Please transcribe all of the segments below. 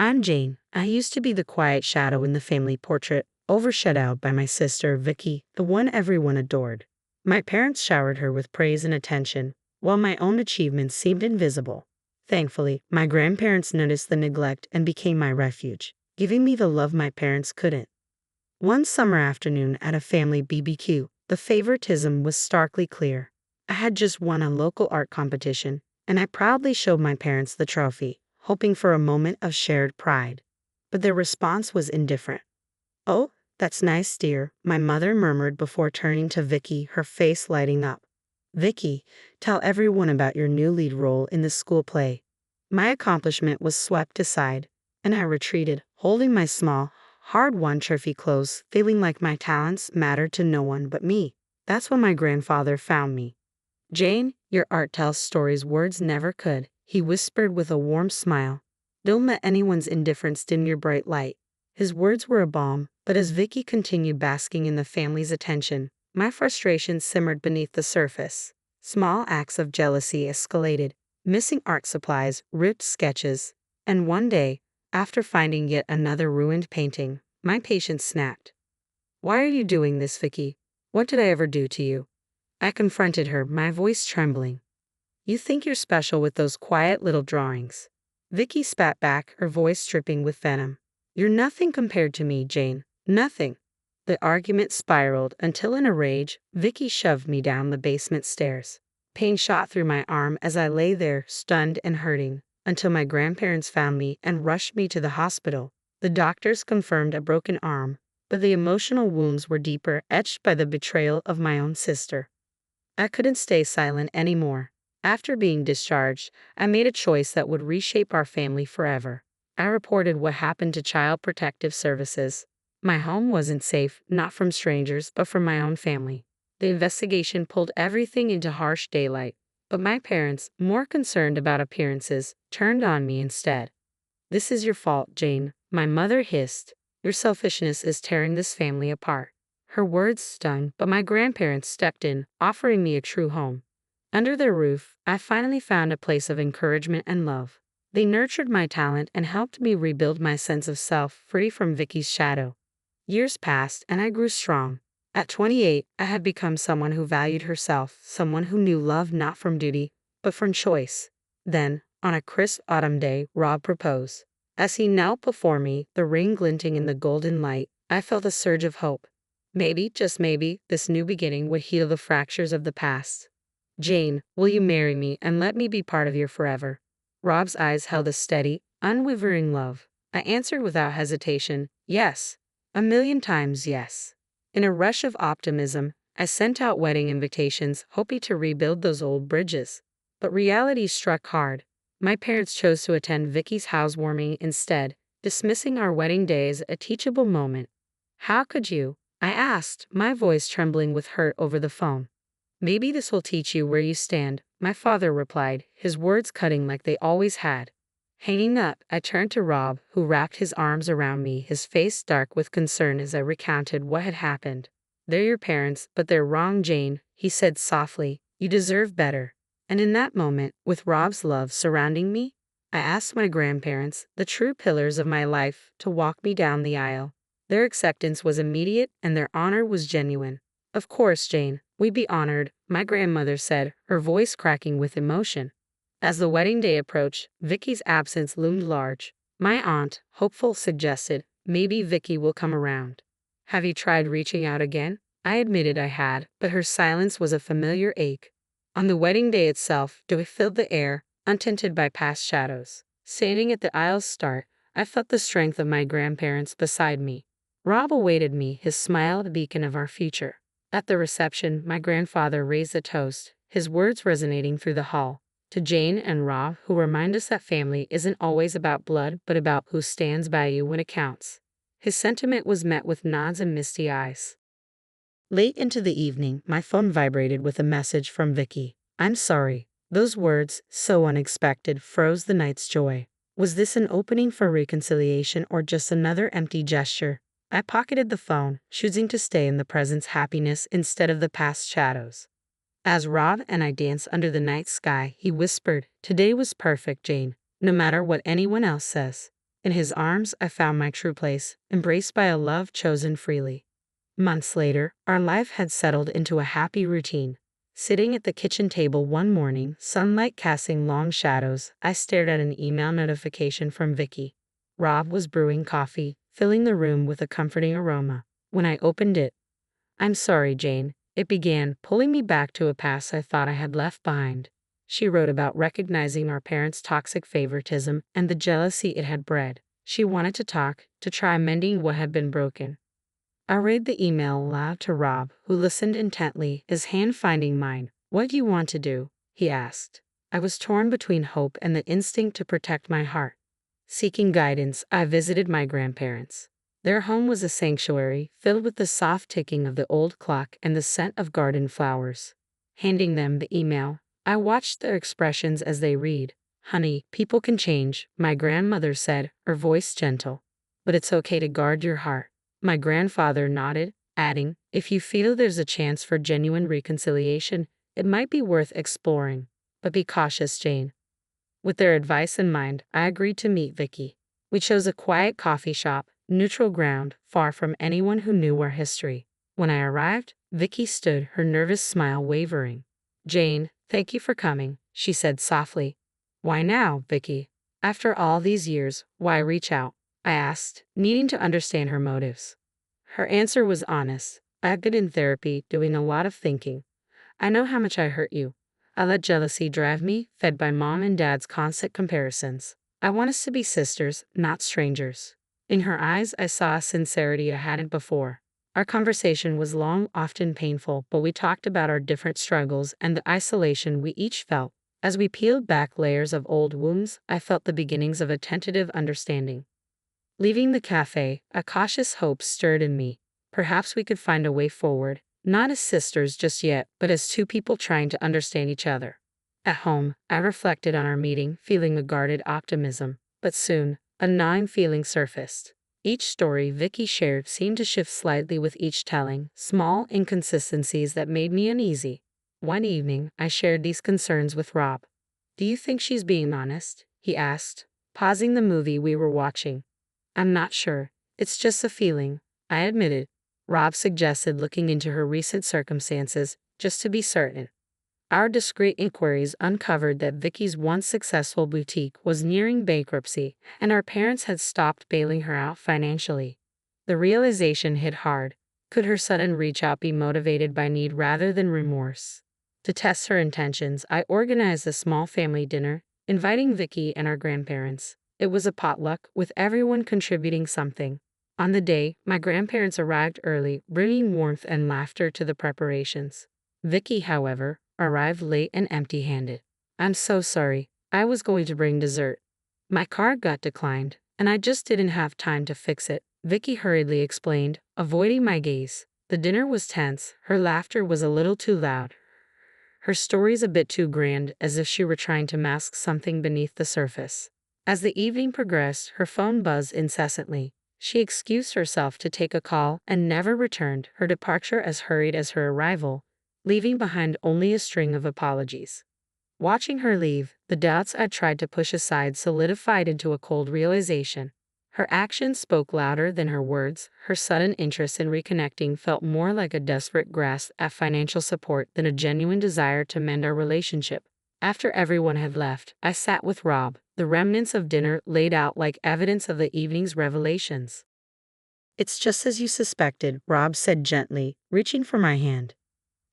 I'm Jane. I used to be the quiet shadow in the family portrait, overshadowed by my sister, Vicki, the one everyone adored. My parents showered her with praise and attention, while my own achievements seemed invisible. Thankfully, my grandparents noticed the neglect and became my refuge, giving me the love my parents couldn't. One summer afternoon at a family BBQ, the favoritism was starkly clear. I had just won a local art competition, and I proudly showed my parents the trophy, hoping for a moment of shared pride. But their response was indifferent. "Oh, that's nice, dear," my mother murmured before turning to Vicki, her face lighting up. "Vicki, tell everyone about your new lead role in the school play." My accomplishment was swept aside, and I retreated, holding my small, hard-won trophy close, feeling like my talents mattered to no one but me. That's when my grandfather found me. "Jane, your art tells stories words never could," he whispered with a warm smile. "Don't let anyone's indifference dim your bright light." His words were a balm, but as Vicki continued basking in the family's attention, my frustration simmered beneath the surface. Small acts of jealousy escalated, missing art supplies, ripped sketches, and one day, after finding yet another ruined painting, my patience snapped. "Why are you doing this, Vicki? What did I ever do to you?" I confronted her, my voice trembling. "You think you're special with those quiet little drawings." Vicki spat back, her voice dripping with venom. "You're nothing compared to me, Jane. Nothing." The argument spiraled until in a rage, Vicki shoved me down the basement stairs. Pain shot through my arm as I lay there, stunned and hurting, until my grandparents found me and rushed me to the hospital. The doctors confirmed a broken arm, but the emotional wounds were deeper, etched by the betrayal of my own sister. I couldn't stay silent anymore. After being discharged, I made a choice that would reshape our family forever. I reported what happened to Child Protective Services. My home wasn't safe, not from strangers, but from my own family. The investigation pulled everything into harsh daylight, but my parents, more concerned about appearances, turned on me instead. "This is your fault, Jane," my mother hissed. "Your selfishness is tearing this family apart." Her words stung, but my grandparents stepped in, offering me a true home. Under their roof, I finally found a place of encouragement and love. They nurtured my talent and helped me rebuild my sense of self, free from Vicky's shadow. Years passed, and I grew strong. At 28, I had become someone who valued herself, someone who knew love not from duty, but from choice. Then, on a crisp autumn day, Rob proposed. As he knelt before me, the ring glinting in the golden light, I felt a surge of hope. Maybe, just maybe, this new beginning would heal the fractures of the past. "Jane, will you marry me and let me be part of your forever?" Rob's eyes held a steady, unwavering love. I answered without hesitation, yes. 1,000,000 times yes. In a rush of optimism, I sent out wedding invitations, hoping to rebuild those old bridges. But reality struck hard. My parents chose to attend Vicky's housewarming instead, dismissing our wedding day as a teachable moment. "How could you?" I asked, my voice trembling with hurt over the phone. "Maybe this will teach you where you stand," my father replied, his words cutting like they always had. Hanging up, I turned to Rob, who wrapped his arms around me, his face dark with concern as I recounted what had happened. "They're your parents, but they're wrong, Jane," he said softly. "You deserve better." And in that moment, with Rob's love surrounding me, I asked my grandparents, the true pillars of my life, to walk me down the aisle. Their acceptance was immediate, and their honor was genuine. "Of course, Jane, we'd be honored," my grandmother said, her voice cracking with emotion. As the wedding day approached, Vicky's absence loomed large. My aunt, hopeful, suggested, "Maybe Vicky will come around." "Have you tried reaching out again?" I admitted I had, but her silence was a familiar ache. On the wedding day itself, joy filled the air, untinted by past shadows. Standing at the aisle's start, I felt the strength of my grandparents beside me. Rob awaited me, his smile a beacon of our future. At the reception, my grandfather raised a toast, his words resonating through the hall. "To Jane and Rob, who remind us that family isn't always about blood, but about who stands by you when it counts." His sentiment was met with nods and misty eyes. Late into the evening, my phone vibrated with a message from Vicki. "I'm sorry." Those words, so unexpected, froze the night's joy. Was this an opening for reconciliation or just another empty gesture? I pocketed the phone, choosing to stay in the present's happiness instead of the past shadows. As Rob and I danced under the night sky, he whispered, "Today was perfect, Jane, no matter what anyone else says." In his arms, I found my true place, embraced by a love chosen freely. Months later, our life had settled into a happy routine. Sitting at the kitchen table one morning, sunlight casting long shadows, I stared at an email notification from Vicki. Rob was brewing coffee, filling the room with a comforting aroma. When I opened it, "I'm sorry, Jane," it began, pulling me back to a past I thought I had left behind. She wrote about recognizing our parents' toxic favoritism and the jealousy it had bred. She wanted to talk, to try mending what had been broken. I read the email aloud to Rob, who listened intently, his hand finding mine. "What do you want to do?" he asked. I was torn between hope and the instinct to protect my heart. Seeking guidance, I visited my grandparents. Their home was a sanctuary, filled with the soft ticking of the old clock and the scent of garden flowers. Handing them the email, I watched their expressions as they read. "Honey, people can change," my grandmother said, her voice gentle. "But it's okay to guard your heart." My grandfather nodded, adding, "If you feel there's a chance for genuine reconciliation, it might be worth exploring. But be cautious, Jane." With their advice in mind, I agreed to meet Vicki. We chose a quiet coffee shop, neutral ground, far from anyone who knew our history. When I arrived, Vicki stood, her nervous smile wavering. "Jane, thank you for coming," she said softly. "Why now, Vicki? After all these years, why reach out?" I asked, needing to understand her motives. Her answer was honest. "I've been in therapy, doing a lot of thinking. I know how much I hurt you. I let jealousy drive me, fed by mom and dad's constant comparisons. I want us to be sisters, not strangers." In her eyes, I saw a sincerity I hadn't before. Our conversation was long, often painful, but we talked about our different struggles and the isolation we each felt. As we peeled back layers of old wounds, I felt the beginnings of a tentative understanding. Leaving the cafe, a cautious hope stirred in me. Perhaps we could find a way forward, not as sisters just yet, but as two people trying to understand each other. At home, I reflected on our meeting, feeling a guarded optimism. But soon, a gnawing feeling surfaced. Each story Vicki shared seemed to shift slightly with each telling, small inconsistencies that made me uneasy. One evening, I shared these concerns with Rob. "Do you think she's being honest?" he asked, pausing the movie we were watching. "I'm not sure. It's just a feeling," I admitted. Rob suggested looking into her recent circumstances, just to be certain. Our discreet inquiries uncovered that Vicki's once successful boutique was nearing bankruptcy, and our parents had stopped bailing her out financially. The realization hit hard. Could her sudden reach out be motivated by need rather than remorse? To test her intentions, I organized a small family dinner, inviting Vicki and our grandparents. It was a potluck, with everyone contributing something. On the day, my grandparents arrived early, bringing warmth and laughter to the preparations. Vicki, however, arrived late and empty-handed. "I'm so sorry. I was going to bring dessert. My card got declined, and I just didn't have time to fix it," Vicki hurriedly explained, avoiding my gaze. The dinner was tense, her laughter was a little too loud, her stories a bit too grand, as if she were trying to mask something beneath the surface. As the evening progressed, her phone buzzed incessantly. She excused herself to take a call and never returned, her departure as hurried as her arrival, leaving behind only a string of apologies. Watching her leave, the doubts I'd tried to push aside solidified into a cold realization. Her actions spoke louder than her words. Her sudden interest in reconnecting felt more like a desperate grasp at financial support than a genuine desire to mend our relationship. After everyone had left, I sat with Rob, the remnants of dinner laid out like evidence of the evening's revelations. "It's just as you suspected," Rob said gently, reaching for my hand.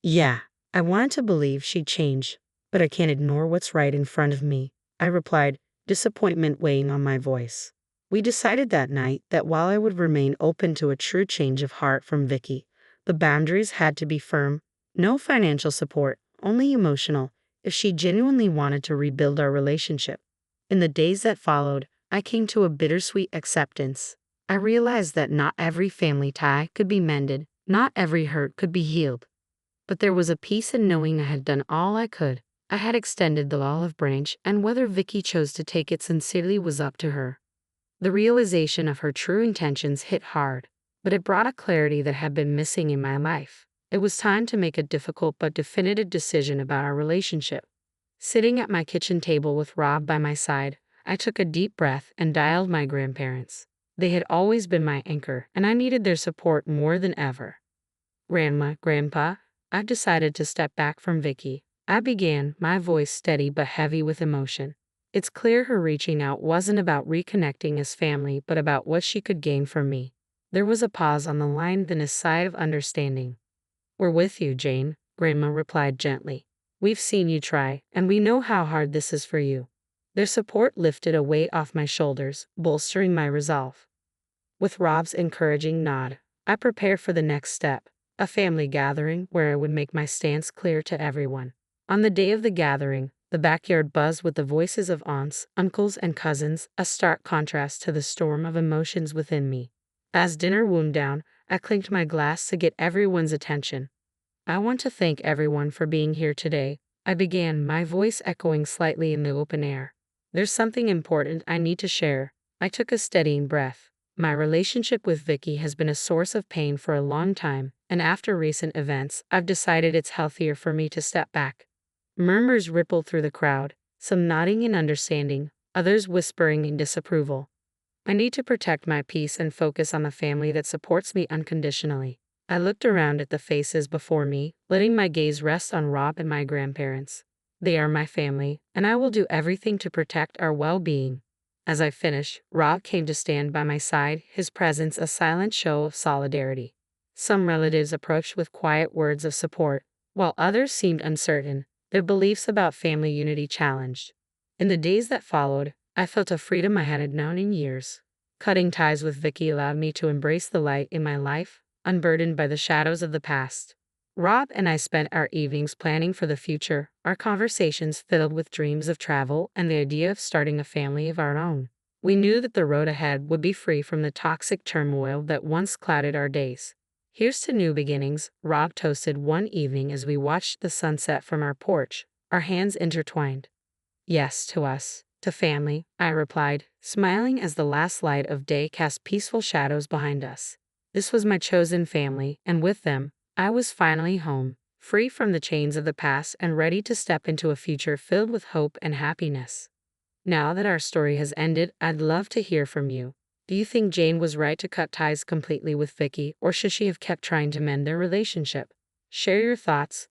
"Yeah, I wanted to believe she'd change, but I can't ignore what's right in front of me," I replied, disappointment weighing on my voice. We decided that night that while I would remain open to a true change of heart from Vicki, the boundaries had to be firm. No financial support, only emotional, if she genuinely wanted to rebuild our relationship. In the days that followed, I came to a bittersweet acceptance. I realized that not every family tie could be mended, not every hurt could be healed. But there was a peace in knowing I had done all I could. I had extended the olive branch, and whether Vicki chose to take it sincerely was up to her. The realization of her true intentions hit hard, but it brought a clarity that had been missing in my life. It was time to make a difficult but definitive decision about our relationship. Sitting at my kitchen table with Rob by my side, I took a deep breath and dialed my grandparents. They had always been my anchor, and I needed their support more than ever. Grandma, Grandpa, I've decided to step back from Vicki. I began, my voice steady but heavy with emotion. It's clear her reaching out wasn't about reconnecting as family, but about what she could gain from me. There was a pause on the line, then a sigh of understanding. We're with you, Jane, Grandma replied gently. We've seen you try, and we know how hard this is for you. Their support lifted a weight off my shoulders, bolstering my resolve. With Rob's encouraging nod, I prepared for the next step, a family gathering where I would make my stance clear to everyone. On the day of the gathering, the backyard buzzed with the voices of aunts, uncles, and cousins, a stark contrast to the storm of emotions within me. As dinner wound down, I clinked my glass to get everyone's attention. I want to thank everyone for being here today, I began, my voice echoing slightly in the open air. There's something important I need to share. I took a steadying breath. My relationship with Vicki has been a source of pain for a long time, and after recent events, I've decided it's healthier for me to step back. Murmurs rippled through the crowd, some nodding in understanding, others whispering in disapproval. I need to protect my peace and focus on the family that supports me unconditionally. I looked around at the faces before me, letting my gaze rest on Rob and my grandparents. They are my family, and I will do everything to protect our well-being. As I finished, Rob came to stand by my side, his presence a silent show of solidarity. Some relatives approached with quiet words of support, while others seemed uncertain, their beliefs about family unity challenged. In the days that followed, I felt a freedom I hadn't known in years. Cutting ties with Vicki allowed me to embrace the light in my life, unburdened by the shadows of the past. Rob and I spent our evenings planning for the future, our conversations filled with dreams of travel and the idea of starting a family of our own. We knew that the road ahead would be free from the toxic turmoil that once clouded our days. Here's to new beginnings, Rob toasted one evening as we watched the sunset from our porch, our hands intertwined. Yes, to us, to family, I replied, smiling as the last light of day cast peaceful shadows behind us. This was my chosen family, and with them, I was finally home, free from the chains of the past and ready to step into a future filled with hope and happiness. Now that our story has ended, I'd love to hear from you. Do you think Jane was right to cut ties completely with Vicki, or should she have kept trying to mend their relationship? Share your thoughts.